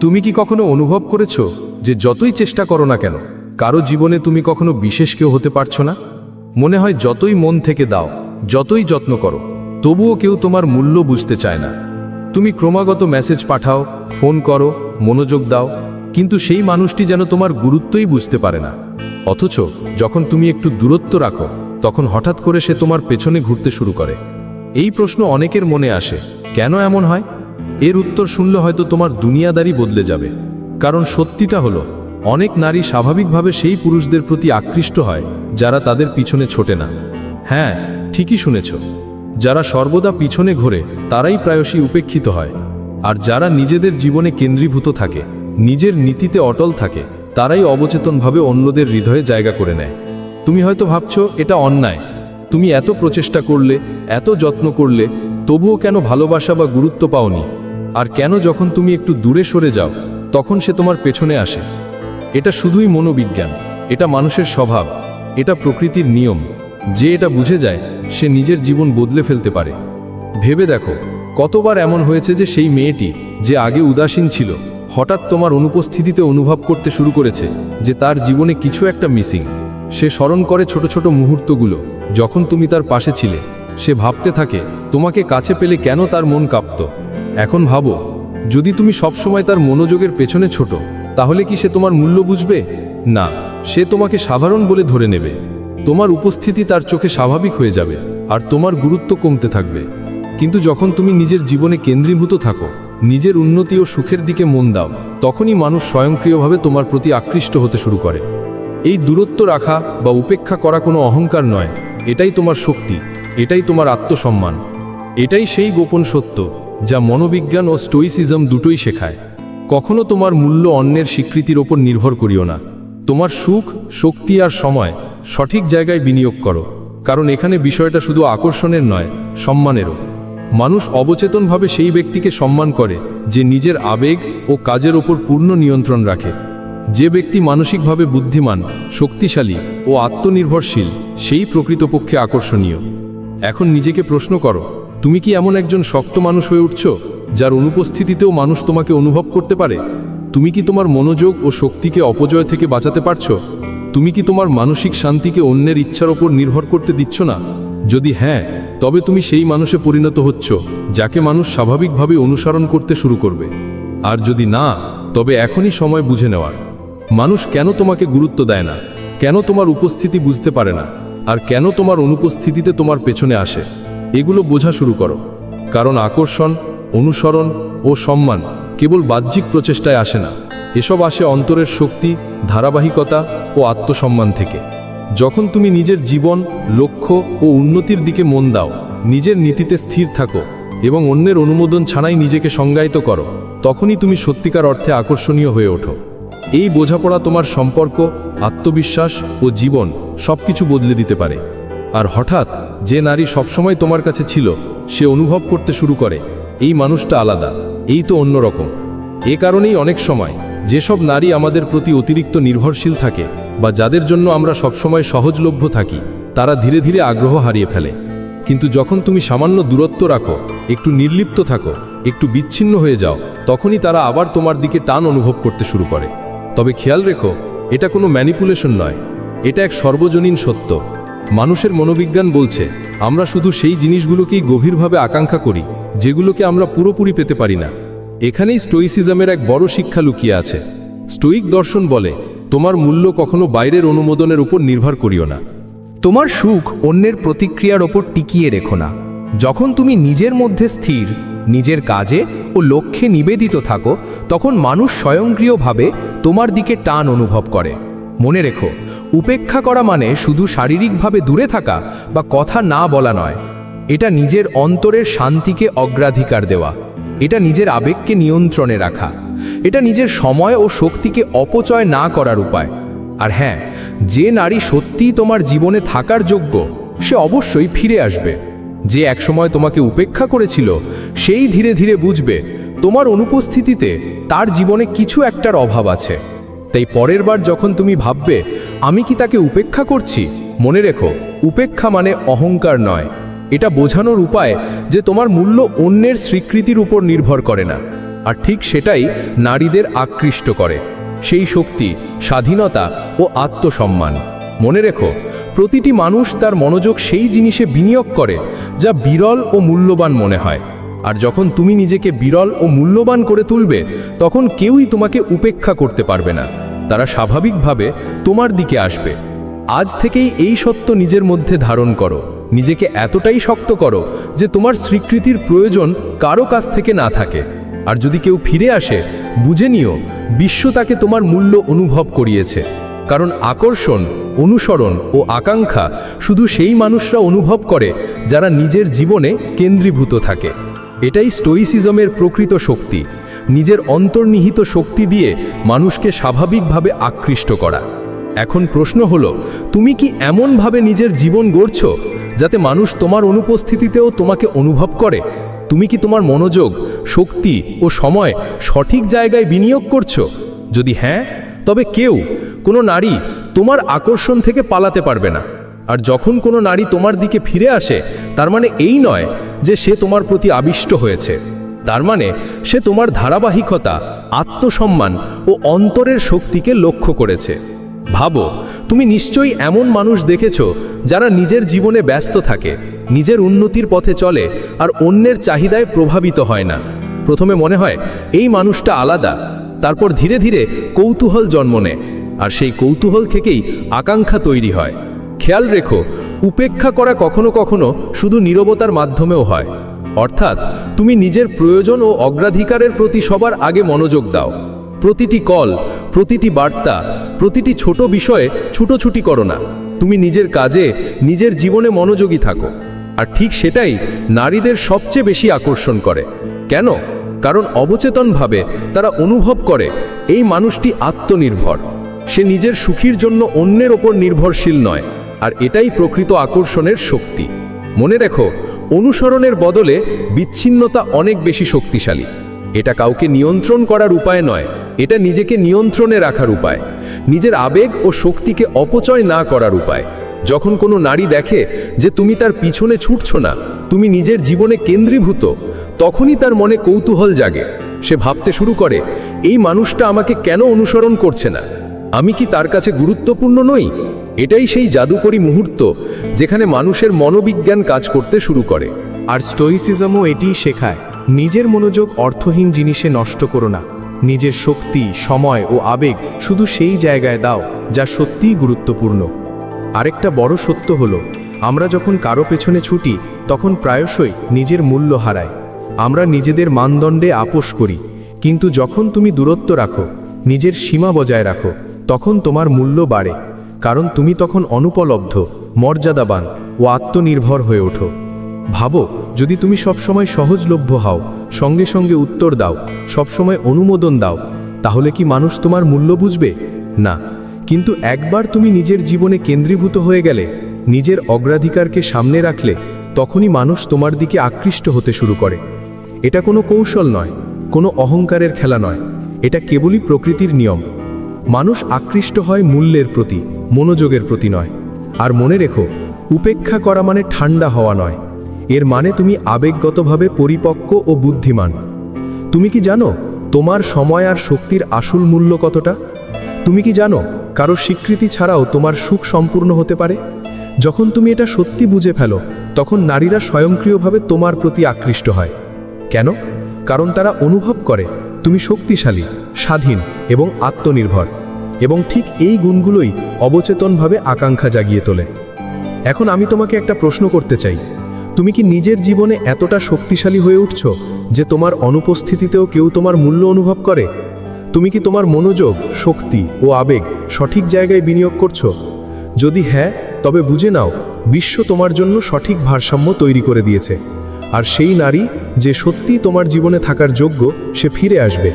তুমি কি কখনো অনুভব করেছো যে যতই চেষ্টা করো না কেন কারো জীবনে তুমি কখনো বিশেষ কেউ হতে পারছো না? মনে হয় যতই মন থেকে দাও, যতই যত্ন করো, তবুও কেউ তোমার মূল্য বুঝতে চায় না। তুমি ক্রমাগত মেসেজ পাঠাও, ফোন করো, মনোযোগ দাও, কিন্তু সেই মানুষটি যেন তোমার গুরুত্বই বুঝতে পারে না। অথচ যখন তুমি একটু দূরত্ব রাখো, তখন হঠাৎ করে সে তোমার পেছনে ঘুরতে শুরু করে। এই প্রশ্ন অনেকের মনে আসে, কেন এমন হয়? এর উত্তর শুনলে হয়তো তোমার দুনিয়াদারি বদলে যাবে। কারণ সত্যিটা হলো, অনেক নারী স্বাভাবিকভাবে সেই পুরুষদের প্রতি আকৃষ্ট হয় যারা তাদের পিছনে ছোটে না। হ্যাঁ, ঠিকই শুনেছ, যারা সর্বদা পিছনে ঘোরে তারাই প্রায়শই উপেক্ষিত হয়। আর যারা নিজেদের জীবনে কেন্দ্রীভূত থাকে, নিজের নীতিতে অটল থাকে, তারাই অবচেতনভাবে অন্যদের হৃদয়ে জায়গা করে নেয়। তুমি হয়তো ভাবছো এটা অন্যায়, তুমি এত প্রচেষ্টা করলে, এত যত্ন করলে, তবুও কেন ভালোবাসা বা গুরুত্ব পাওনি? আর কেন যখন তুমি একটু দূরে সরে যাও তখন সে তোমার পেছনে আসে? এটা শুধুই মনোবিজ্ঞান, এটা মানুষের স্বভাব, এটা প্রকৃতির নিয়ম। যে এটা বুঝে যায় সে নিজের জীবন বদলে ফেলতে পারে। ভেবে দেখো, কতবার এমন হয়েছে যে সেই মেয়েটি যে আগে উদাসীন ছিল, হঠাৎ তোমার অনুপস্থিতিতে অনুভব করতে শুরু করেছে যে তার জীবনে কিছু একটা মিসিং। সে স্মরণ করে ছোট ছোট মুহূর্তগুলো যখন তুমি তার পাশে ছিলে। সে ভাবতে থাকে তোমাকে কাছে পেলে কেন তার মন কাঁপত। এখন ভাবো, যদি তুমি সবসময় তার মনোযোগের পেছনে ছোট, তাহলে কি সে তোমার মূল্য বুঝবে? না, সে তোমাকে সাধারণ বলে ধরে নেবে। তোমার উপস্থিতি তার চোখে স্বাভাবিক হয়ে যাবে আর তোমার গুরুত্ব কমতে থাকবে। কিন্তু যখন তুমি নিজের জীবনে কেন্দ্রীভূত থাকো, নিজের উন্নতি ও সুখের দিকে মন দাও, তখনই মানুষ স্বয়ংক্রিয়ভাবে তোমার প্রতি আকৃষ্ট হতে শুরু করে। এই দূরত্ব রাখা বা উপেক্ষা করা কোনো অহংকার নয়, এটাই তোমার শক্তি, এটাই তোমার আত্মসম্মান। এটাই সেই গোপন সত্য যা মনোবিজ্ঞান ও স্টোইসিজম দুটোই শেখায়। কখনো তোমার মূল্য অন্যের স্বীকৃতির ওপর নির্ভর করিও না। তোমার সুখ, শক্তি আর সময় সঠিক জায়গায় বিনিয়োগ করো, কারণ এখানে বিষয়টা শুধু আকর্ষণের নয়, সম্মানেরও। মানুষ অবচেতনভাবে সেই ব্যক্তিকে সম্মান করে যে নিজের আবেগ ও কাজের ওপর পূর্ণ নিয়ন্ত্রণ রাখে। যে ব্যক্তি মানসিকভাবে বুদ্ধিমান, শক্তিশালী ও আত্মনির্ভরশীল, সেই প্রকৃতপক্ষে আকর্ষণীয়। এখন নিজেকে প্রশ্ন করো, তুমি কি এমন একজন শক্ত মানুষ হয়ে উঠছো যার অনুপস্থিতিতেও মানুষ তোমাকে অনুভব করতে পারে? তুমি কি তোমার মনোযোগ ও শক্তিকে অপজয় থেকে বাঁচাতে পারছো? তুমি কি তোমার মানসিক শান্তিকে অন্যের ইচ্ছার ওপর নির্ভর করতে দিচ্ছ না? যদি হ্যাঁ, তবে তুমি সেই মানুষে পরিণত হচ্ছ যাকে মানুষ স্বাভাবিকভাবে অনুসরণ করতে শুরু করবে। আর যদি না, তবে এখনই সময় বুঝে নেওয়ার। মানুষ কেন তোমাকে গুরুত্ব দেয় না, কেন তোমার উপস্থিতি বুঝতে পারে না, আর কেন তোমার অনুপস্থিতিতে তোমার পেছনে আসে, এগুলো বোঝা শুরু করো। কারণ আকর্ষণ, অনুসরণ ও সম্মান কেবল বাহ্যিক প্রচেষ্টায় আসে না, এসব আসে অন্তরের শক্তি, ধারাবাহিকতা ও আত্মসম্মান থেকে। যখন তুমি নিজের জীবন, লক্ষ্য ও উন্নতির দিকে মন দাও, নিজের নীতিতে স্থির থাকো এবং অন্যের অনুমোদন ছাড়াই নিজেকে সংজ্ঞায়িত করো, তখনই তুমি সত্যিকার অর্থে আকর্ষণীয় হয়ে ওঠো। এই বোঝাপড়া তোমার সম্পর্ক, আত্মবিশ্বাস ও জীবন সবকিছু বদলে দিতে পারে। আর হঠাৎ যে নারী সবসময় তোমার কাছে ছিল, সে অনুভব করতে শুরু করে এই মানুষটা আলাদা, এই তো অন্যরকম। এ কারণেই অনেক সময় যেসব নারী আমাদের প্রতি অতিরিক্ত নির্ভরশীল থাকে বা যাদের জন্য আমরা সবসময় সহজলভ্য থাকি, তারা ধীরে ধীরে আগ্রহ হারিয়ে ফেলে। কিন্তু যখন তুমি সামান্য দূরত্ব রাখো, একটু নির্লিপ্ত থাকো, একটু বিচ্ছিন্ন হয়ে যাও, তখনই তারা আবার তোমার দিকে টান অনুভব করতে শুরু করে। তবে খেয়াল রেখো, এটা কোনো ম্যানিপুলেশন নয়, এটা এক সর্বজনীন সত্য। মানুষের মনোবিজ্ঞান বলছে আমরা শুধু সেই জিনিসগুলোকেই গভীরভাবে আকাঙ্ক্ষা করি যেগুলোকে আমরা পুরোপুরি পেতে পারি না। এখানেই স্টোইসিজমের এক বড় শিক্ষা লুকিয়ে আছে। স্টোইক দর্শন বলে, তোমার মূল্য কখনো বাইরের অনুমোদনের উপর নির্ভর করিও না। তোমার সুখ অন্যের প্রতিক্রিয়ার ওপর টিকিয়ে রেখো না। যখন তুমি নিজের মধ্যে স্থির, নিজের কাজে ও লক্ষ্যে নিবেদিত থাকো, তখন মানুষ স্বয়ংক্রিয়ভাবে তোমার দিকে টান অনুভব করে। মনে রেখো, উপেক্ষা করা মানে শুধু শারীরিকভাবে দূরে থাকা বা কথা না বলা নয়। এটা নিজের অন্তরের শান্তিকে অগ্রাধিকার দেওয়া, এটা নিজের আবেগকে নিয়ন্ত্রণে রাখা, এটা নিজের সময় ও শক্তিকে অপচয় না করার উপায়। আর হ্যাঁ, যে নারী সত্যিই তোমার জীবনে থাকার যোগ্য, সে অবশ্যই ফিরে আসবে। যে একসময় তোমাকে উপেক্ষা করেছিল, সেই ধীরে ধীরে বুঝবে তোমার অনুপস্থিতিতে তার জীবনে কিছু একটার অভাব আছে। তাই পরের বার যখন তুমি ভাববে আমি কি তাকে উপেক্ষা করছি, মনে রেখো, উপেক্ষা মানে অহংকার নয়। এটা বোঝানোর উপায় যে তোমার মূল্য অন্যের স্বীকৃতির উপর নির্ভর করে না, আর ঠিক সেটাই নারীদের আকৃষ্ট করে, সেই শক্তি, স্বাধীনতা ও আত্মসম্মান। মনে রেখো, প্রতিটি মানুষ তার মনোযোগ সেই জিনিসে বিনিয়োগ করে যা বিরল ও মূল্যবান মনে হয়। আর যখন তুমি নিজেকে বিরল ও মূল্যবান করে তুলবে, তখন কেউই তোমাকে উপেক্ষা করতে পারবে না। তারা স্বাভাবিকভাবে তোমার দিকে আসবে। আজ থেকেই এই সত্য নিজের মধ্যে ধারণ করো, নিজেকে এতটাই শক্ত করো যে তোমার স্বীকৃতির প্রয়োজন কারো কাছ থেকে না থাকে। আর যদি কেউ ফিরে আসে, বুঝে নিও বিশ্ব তাকে তোমার মূল্য অনুভব করিয়েছে। কারণ আকর্ষণ, অনুসরণ ও আকাঙ্ক্ষা শুধু সেই মানুষরা অনুভব করে যারা নিজের জীবনে কেন্দ্রীভূত থাকে। এটাই স্টোইসিজমের প্রকৃত শক্তি, নিজের অন্তর্নিহিত শক্তি দিয়ে মানুষকে স্বাভাবিকভাবে আকৃষ্ট করা। এখন প্রশ্ন হলো, তুমি কি এমনভাবে নিজের জীবন গড়ছ যাতে মানুষ তোমার অনুপস্থিতিতেও তোমাকে অনুভব করে? তুমি কি তোমার মনোযোগ, শক্তি ও সময় সঠিক জায়গায় বিনিয়োগ করছো? যদি হ্যাঁ, তবে কোনো নারী তোমার আকর্ষণ থেকে পালাতে পারবে না। আর যখন কোনো নারী তোমার দিকে ফিরে আসে, তার মানে এই নয় যে সে তোমার প্রতি আবিষ্ট হয়েছে। তার মানে সে তোমার ধারাবাহিকতা, আত্মসম্মান ও অন্তরের শক্তিকে লক্ষ্য করেছে। ভাবো, তুমি নিশ্চয়ই এমন মানুষ দেখেছো যারা নিজের জীবনে ব্যস্ত থাকে, নিজের উন্নতির পথে চলে আর অন্যের চাহিদায় প্রভাবিত হয় না। প্রথমে মনে হয় এই মানুষটা আলাদা, তারপর ধীরে ধীরে কৌতূহল জন্ম নেয়, আর সেই কৌতূহল থেকেই আকাঙ্ক্ষা তৈরি হয়। খেয়াল রেখো, উপেক্ষা করা কখনো কখনো শুধু নীরবতার মাধ্যমেও হয়। অর্থাৎ তুমি নিজের প্রয়োজন ও অগ্রাধিকারের প্রতি সবার আগে মনোযোগ দাও। প্রতিটি কল, প্রতিটি বার্তা, প্রতিটি ছোট বিষয়ে ছুটোছুটি করো না। তুমি নিজের কাজে, নিজের জীবনে মনোযোগী থাকো। আর ঠিক সেটাই নারীদের সবচেয়ে বেশি আকর্ষণ করে। কেন? কারণ অবচেতনভাবে তারা অনুভব করে এই মানুষটি আত্মনির্ভর। সে নিজের সুখের জন্য অন্যের ওপর নির্ভরশীল নয়। আর এটাই প্রকৃত আকর্ষণের শক্তি। মনে রেখো, অনুসরণের বদলে বিচ্ছিন্নতা অনেক বেশি শক্তিশালী। এটা কাউকে নিয়ন্ত্রণ করার উপায় নয়, এটা নিজেকে নিয়ন্ত্রণে রাখার উপায়, নিজের আবেগ ও শক্তিকে অপচয় না করার উপায়। যখন কোনো নারী দেখে যে তুমি তার পিছনে ছুটছ না, তুমি নিজের জীবনে কেন্দ্রীভূত, তখনই তার মনে কৌতূহল জাগে। সে ভাবতে শুরু করে, এই মানুষটা আমাকে কেন অনুসরণ করছে না? আমি কি তার কাছে গুরুত্বপূর্ণ নই? এটাই সেই জাদুকরী মুহূর্ত যেখানে মানুষের মনোবিজ্ঞান কাজ করতে শুরু করে। আর স্টোইসিজমও এটিই শেখায়, নিজের মনোযোগ অর্থহীন জিনিসে নষ্ট করো না। নিজের শক্তি, সময় ও আবেগ শুধু সেই জায়গায় দাও যা সত্যিই গুরুত্বপূর্ণ। আরেকটা বড় সত্য হলো, আমরা যখন কারো পেছনে ছুটি তখন প্রায়শই নিজের মূল্য হারাই। আমরা নিজেদের মানদণ্ডে আপোষ করি, কিন্তু যখন তুমি দূরত্ব রাখো, নিজের সীমা বজায় রাখো, তখন তোমার মূল্য বাড়ে। কারণ তুমি তখন অনুপলব্ধ, মর্যাদাবান ও আত্মনির্ভর হয়ে ওঠো। ভাবো, যদি তুমি সবসময় সহজলভ্য হও, সঙ্গে সঙ্গে উত্তর দাও, সবসময় অনুমোদন দাও, তাহলে কি মানুষ তোমার মূল্য বুঝবে? না। কিন্তু একবার তুমি নিজের জীবনে কেন্দ্রীভূত হয়ে গেলে, নিজের অগ্রাধিকারকে সামনে রাখলে, তখনই মানুষ তোমার দিকে আকৃষ্ট হতে শুরু করে। এটা কোনো কৌশল নয়, কোনো অহংকারের খেলা নয়, এটা কেবলই প্রকৃতির নিয়ম। মানুষ আকৃষ্ট হয় মূল্যের প্রতি, মনোযোগের প্রতি নয়। আর মনে রেখো, উপেক্ষা করা মানে ঠান্ডা হওয়া নয়, এর মানে তুমি আবেগগতভাবে পরিপক্ক ও বুদ্ধিমান। তুমি কি জানো তোমার সময় আর শক্তির আসল মূল্য কতটা? তুমি কি জানো কারো স্বীকৃতি ছাড়াও তোমার সুখ সম্পূর্ণ হতে পারে? যখন তুমি এটা সত্যি বুঝে ফেলো, তখন নারীরা স্বয়ংক্রিয়ভাবে তোমার প্রতি আকৃষ্ট হয়। কেন? কারণ তারা অনুভব করে তুমি শক্তিশালী, স্বাধীন এবং আত্মনির্ভর। এবং ঠিক এই গুণগুলোই অবচেতনভাবে আকাঙ্ক্ষা জাগিয়ে তোলে। এখন আমি তোমাকে একটা প্রশ্ন করতে চাই, তুমি কি নিজের জীবনে এতটা শক্তিশালী হয়ে উঠছ যে তোমার অনুপস্থিতিতেও কেউ তোমার মূল্য অনুভব করে? তুমি কি তোমার মনোযোগ, শক্তি ও আবেগ সঠিক জায়গায় বিনিয়োগ করছো? যদি হ্যাঁ, তবে বুঝে নাও, বিশ্ব তোমার জন্য সঠিক ভারসাম্য তৈরি করে দিয়েছে। আর সেই নারী যে সত্যিই তোমার জীবনে থাকার যোগ্য, সে ফিরে আসবে।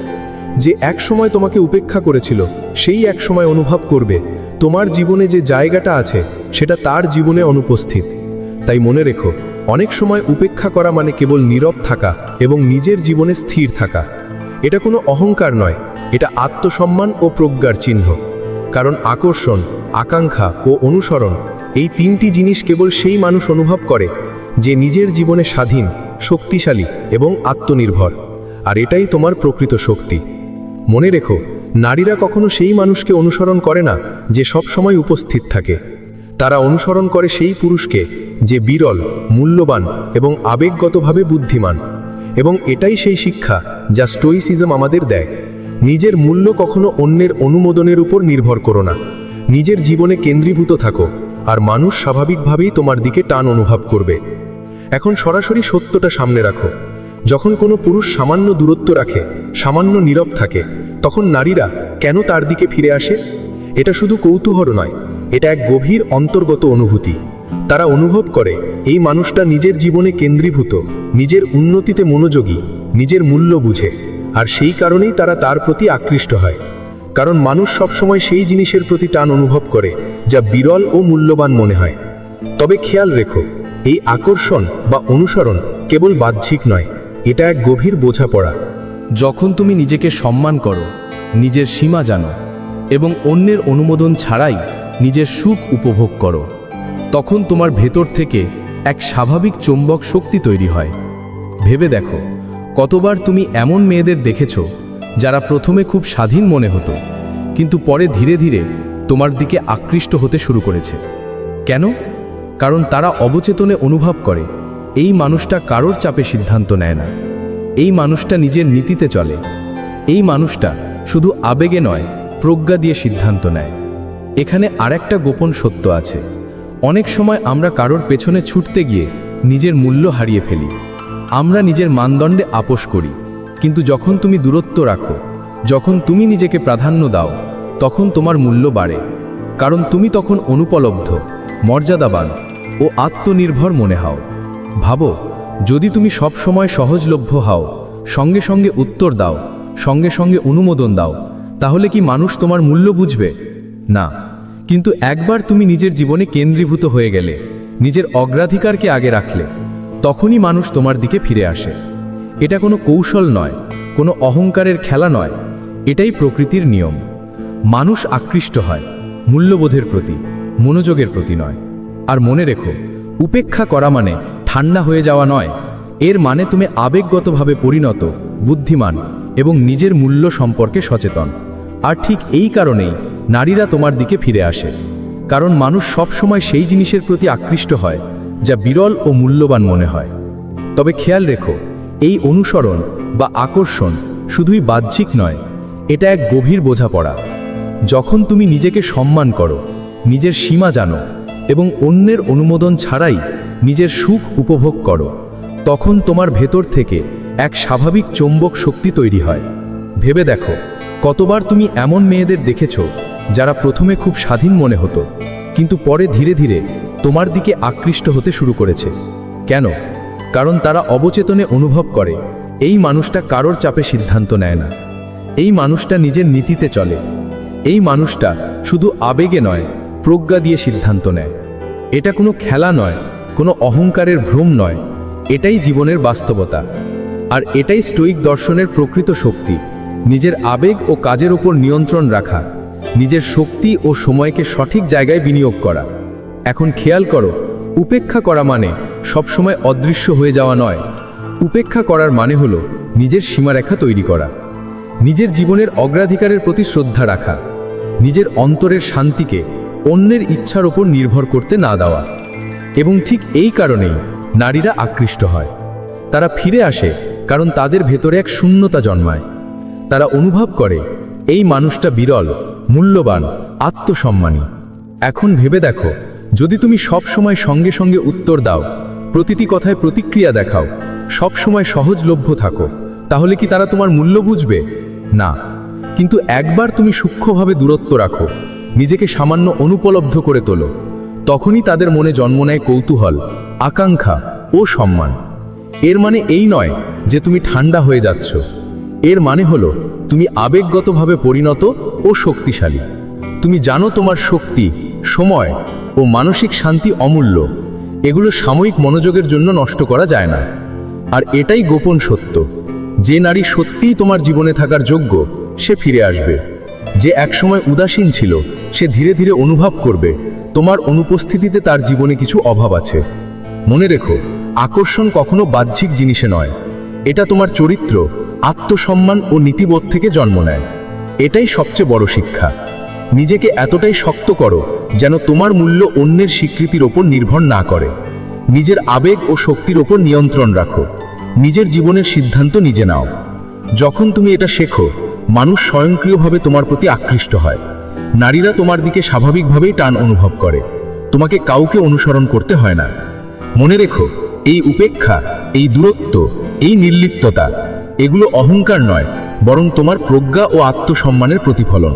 যে এক সময় তোমাকে উপেক্ষা করেছিল, সেই এক সময় অনুভব করবে তোমার জীবনে যে জায়গাটা আছে সেটা তার জীবনে অনুপস্থিত। তাই মনে রেখো, অনেক সময় উপেক্ষা করা মানে কেবল নীরব থাকা এবং নিজের জীবনে স্থির থাকা। এটা কোনো অহংকার নয়, এটা আত্মসম্মান ও প্রজ্ঞার চিহ্ন। কারণ আকর্ষণ, আকাঙ্ক্ষা ও অনুসরণ, এই তিনটি জিনিস কেবল সেই মানুষ অনুভব করে যে নিজের জীবনে স্বাধীন, শক্তিশালী এবং আত্মনির্ভর। আর এটাই তোমার প্রকৃত শক্তি। মনে রেখো, নারীরা কখনো সেই মানুষকে অনুসরণ করে না যে সব সময় উপস্থিত থাকে। তারা অনুসরণ করে সেই পুরুষকে যে বিরল, মূল্যবান এবং আবেগগতভাবে বুদ্ধিমান। এবং এটাই সেই শিক্ষা যা স্টোইসিজম আমাদের দেয়। নিজের মূল্য কখনো অন্যের অনুমোদনের উপর নির্ভর করো না। নিজের জীবনে কেন্দ্রীভূত থাকো, আর মানুষ স্বাভাবিকভাবেই তোমার দিকে টান অনুভব করবে। এখন সরাসরি সত্যটা সামনে রাখো। যখন কোনো পুরুষ সামান্য দূরত্ব রাখে, সামান্য নীরব থাকে, তখন নারীরা কেন তার দিকে ফিরে আসে? এটা শুধু কৌতূহল নয়, এটা এক গভীর অন্তর্গত অনুভূতি। তারা অনুভব করে এই মানুষটা নিজের জীবনে কেন্দ্রীভূত, নিজের উন্নতিতে মনোযোগী, নিজের মূল্য বুঝে, আর সেই কারণেই তারা তার প্রতি আকৃষ্ট হয়। কারণ মানুষ সবসময় সেই জিনিসের প্রতি টান অনুভব করে যা বিরল ও মূল্যবান মনে হয়। তবে খেয়াল রেখো, এই আকর্ষণ বা অনুসরণ কেবল বাহ্যিক নয়, এটা এক গভীর বোঝাপড়া। যখন তুমি নিজেকে সম্মান করো, নিজের সীমা জানো এবং অন্যের অনুমোদন ছাড়াই নিজের সুখ উপভোগ করো, তখন তোমার ভেতর থেকে এক স্বাভাবিক চৌম্বক শক্তি তৈরি হয়। ভেবে দেখো, কতবার তুমি এমন মেয়েদের দেখেছো যারা প্রথমে খুব স্বাধীন মনে হতো, কিন্তু পরে ধীরে ধীরে তোমার দিকে আকৃষ্ট হতে শুরু করেছে। কেন? কারণ তারা অবচেতনে অনুভব করে এই মানুষটা কারোর চাপে সিদ্ধান্ত নেয় না, এই মানুষটা নিজের নীতিতে চলে, এই মানুষটা শুধু আবেগে নয়, প্রজ্ঞা দিয়ে সিদ্ধান্ত নেয়। এখানে আরেকটা গোপন সত্য আছে। অনেক সময় আমরা কারোর পেছনে ছুটতে গিয়ে নিজের মূল্য হারিয়ে ফেলি। আমরা নিজের মানদণ্ডে আপোস করি, কিন্তু যখন তুমি দূরত্ব রাখো, যখন তুমি নিজেকে প্রাধান্য দাও, তখন তোমার মূল্য বাড়ে। কারণ তুমি তখন অনুপলব্ধ, মর্যাদাবান ও আত্মনির্ভর মনে হও। ভাবো, যদি তুমি সব সময় সহজলভ্য হও, সঙ্গে সঙ্গে উত্তর দাও, সঙ্গে সঙ্গে অনুমোদন দাও, তাহলে কি মানুষ তোমার মূল্য বুঝবে? না। কিন্তু একবার তুমি নিজের জীবনে কেন্দ্রীভূত হয়ে গেলে, নিজের অগ্রাধিকারকে আগে রাখলে, তখনই মানুষ তোমার দিকে ফিরে আসে। এটা কোনো কৌশল নয়, কোনো অহংকারের খেলা নয়, এটাই প্রকৃতির নিয়ম। মানুষ আকৃষ্ট হয় মূল্যবোধের প্রতি, মনোযোগের প্রতি নয়। আর মনে রেখো, উপেক্ষা করা মানে ঠান্ডা হয়ে যাওয়া নয়, এর মানে তুমি আবেগগতভাবে পরিণত, বুদ্ধিমান এবং নিজের মূল্য সম্পর্কে সচেতন। আর ঠিক এই কারণেই নারীরা তোমার দিকে ফিরে আসে। কারণ মানুষ সবসময় সেই জিনিসের প্রতি আকৃষ্ট হয় যা বিরল ও মূল্যবান মনে হয়। তবে খেয়াল রেখো, এই অনুসরণ বা আকর্ষণ শুধুই বাহ্যিক নয়, এটা এক গভীর বোঝাপড়া। যখন তুমি নিজেকে সম্মান করো, নিজের সীমা জানো এবং অন্যের অনুমোদন ছাড়াই নিজের সুখ উপভোগ করো, তখন তোমার ভেতর থেকে এক স্বাভাবিক চৌম্বক শক্তি তৈরি হয়। ভেবে দেখো, কতবার তুমি এমন মেয়েদের দেখেছো যারা প্রথমে খুব স্বাধীন মনে হতো, কিন্তু পরে ধীরে ধীরে তোমার দিকে আকৃষ্ট হতে শুরু করেছে। কেন? কারণ তারা অবচেতনে অনুভব করে এই মানুষটা কারোর চাপে সিদ্ধান্ত নেয় না, এই মানুষটা নিজের নীতিতে চলে, এই মানুষটা শুধু আবেগে নয়, প্রজ্ঞা দিয়ে সিদ্ধান্ত নেয়। এটা কোনো খেলা নয়, কোনো অহংকারের ভ্রম নয়, এটাই জীবনের বাস্তবতা। আর এটাই স্টোইক দর্শনের প্রকৃত শক্তি, নিজের আবেগ ও কাজের উপর নিয়ন্ত্রণ রাখা, নিজের শক্তি ও সময়কে সঠিক জায়গায় বিনিয়োগ করা। এখন খেয়াল করো, উপেক্ষা করা মানে সবসময় অদৃশ্য হয়ে যাওয়া নয়। উপেক্ষা করার মানে হলো নিজের সীমারেখা তৈরি করা, নিজের জীবনের অগ্রাধিকারের প্রতি শ্রদ্ধা রাখা, নিজের অন্তরের শান্তিকে অন্যের ইচ্ছার ওপর নির্ভর করতে না দেওয়া। এবং ঠিক এই কারণেই নারীরা আকৃষ্ট হয়। তারা ফিরে আসে কারণ তাদের ভেতরে এক শূন্যতা জন্মায়। তারা অনুভব করে এই মানুষটা বিরল, মূল্যবান, আত্মসম্মানী। এখন ভেবে দেখো, যদি তুমি সব সময় সঙ্গে সঙ্গে উত্তর দাও, প্রতিটি কথায় প্রতিক্রিয়া দেখাও, সব সময় সহজলভ্য থাকো, তাহলে কি তারা তোমার মূল্য বুঝবে? না। কিন্তু একবার তুমি সূক্ষ্মভাবে দূরত্ব রাখো, নিজেকে সামান্য অনুপলব্ধ করে তোলো, তখনই তাদের মনে জন্ম নেয় কৌতূহল, আকাঙ্ক্ষা ও সম্মান। এর মানে এই নয় যে তুমি ঠান্ডা হয়ে যাচ্ছ, এর মানে হলো তুমি আবেগগতভাবে পরিণত ও শক্তিশালী। তুমি জানো তোমার শক্তি, সময় ও মানসিক শান্তি অমূল্য, এগুলো সাময়িক মনোযোগের জন্য নষ্ট করা যায় না। আর এটাই গোপন সত্য, যে নারী সত্যিই তোমার জীবনে থাকার যোগ্য, সে ফিরে আসবে। যে একসময় উদাসীন ছিল, সে ধীরে ধীরে অনুভব করবে তোমার অনুপস্থিতিতে তার জীবনে কিছু অভাব আছে। মনে রেখো, আকর্ষণ কখনো বাহ্যিক জিনিসে নয়, এটা তোমার চরিত্র, আত্মসম্মান ও নীতিবোধ থেকে জন্ম নেয়। এটাই সবচেয়ে বড় শিক্ষা। নিজেকে এতটাই শক্ত করো যেন তোমার মূল্য অন্যের স্বীকৃতির ওপর নির্ভর না করে। নিজের আবেগ ও শক্তির ওপর নিয়ন্ত্রণ রাখো। নিজের জীবনের সিদ্ধান্ত নিজে নাও। যখন তুমি এটা শেখো, মানুষ স্বয়ংক্রিয়ভাবে তোমার প্রতি আকৃষ্ট হয়। নারীরা তোমার দিকে স্বাভাবিকভাবেই টান অনুভব করে। তোমাকে কাউকে অনুসরণ করতে হয় না। মনে রেখো, এই উপেক্ষা, এই দূরত্ব, এই নির্লিপ্ততা, এগুলো অহংকার নয়, বরং তোমার প্রজ্ঞা ও আত্মসম্মানের প্রতিফলন।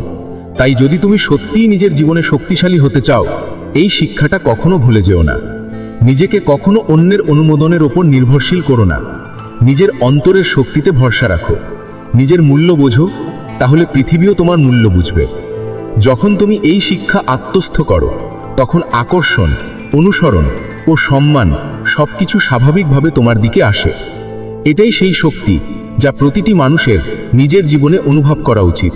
তাই যদি তুমি সত্যিই নিজের জীবনে শক্তিশালী হতে চাও, এই শিক্ষাটা কখনো ভুলে যেও না। নিজেকে কখনো অন্যের অনুমোদনের ওপর নির্ভরশীল করো না। নিজের অন্তরের শক্তিতে ভরসা রাখো। নিজের মূল্য বোঝো, তাহলে পৃথিবীও তোমার মূল্য বুঝবে। যখন তুমি এই শিক্ষা আত্মস্থ করো, তখন আকর্ষণ, অনুসরণ ও সম্মান সবকিছু স্বাভাবিকভাবে তোমার দিকে আসে। এটাই সেই শক্তি যা প্রতিটি মানুষের নিজের জীবনে অনুভব করা উচিত।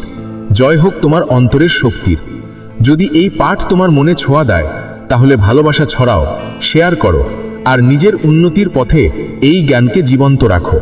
জয় হোক তোমার অন্তরের শক্তির। যদি এই পাঠ তোমার মনে ছোঁয়া দেয়, তাহলে ভালোবাসা ছড়াও, শেয়ার করো আর নিজের উন্নতির পথে এই জ্ঞানকে জীবন্ত রাখো।